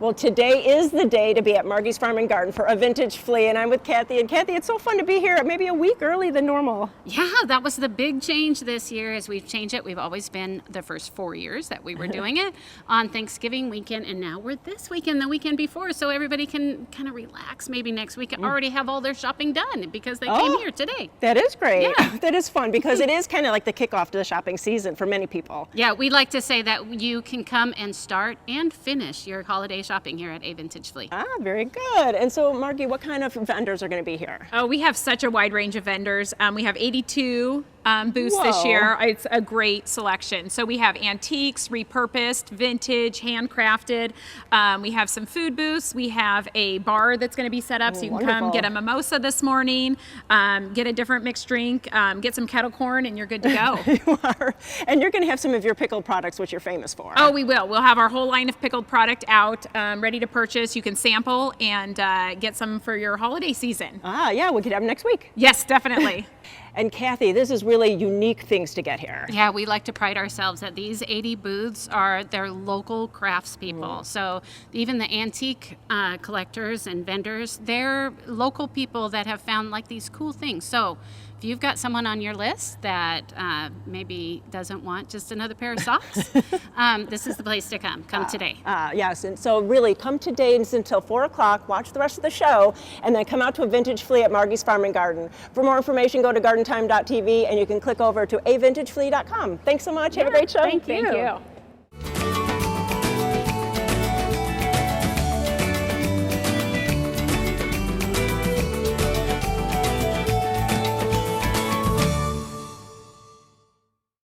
Well, today is the day to be at Margie's Farm and Garden for a Vintage Flea, and I'm with Kathy. And Kathy, it's so fun to be here, maybe a week early than normal. Yeah, that was the big change this year as we've changed it. We've always been the first 4 years that we were doing it on Thanksgiving weekend, and now we're this weekend, the weekend before, so everybody can kind of relax maybe next week and already have all their shopping done because they came here today. That is great. Yeah. That is fun because it is kind of like the kickoff to the shopping season for many people. Yeah, we like to say that you can come and start and finish your holiday shopping here at A Vintage Flea. Ah, very good. And so, Margie, what kind of vendors are going to be here? Oh, we have such a wide range of vendors. We have 82 booths this year. It's a great selection. So we have antiques, repurposed, vintage, handcrafted. We have some food booths. We have a bar that's going to be set up so you can come get a mimosa this morning, get a different mixed drink, get some kettle corn, and you're good to go. You are. And you're going to have some of your pickled products, which you're famous for. Oh, we will. We'll have our whole line of pickled product out, ready to purchase. You can sample and get some for your holiday season. Ah, yeah, we could have them next week. Yes, definitely. And Kathy, this is really unique things to get here. Yeah, we like to pride ourselves that these 80 booths they're local craftspeople. So even the antique collectors and vendors, they're local people that have found like these cool things. So if you've got someone on your list that maybe doesn't want just another pair of socks, this is the place to come. Come today. Yes, and so really come today until 4 o'clock, watch the rest of the show, and then come out to a Vintage Flea at Margie's Farm and Garden. For more information, go to gardentime.tv and you can click over to avintageflea.com. Thanks so much. Have a great show. Thank you.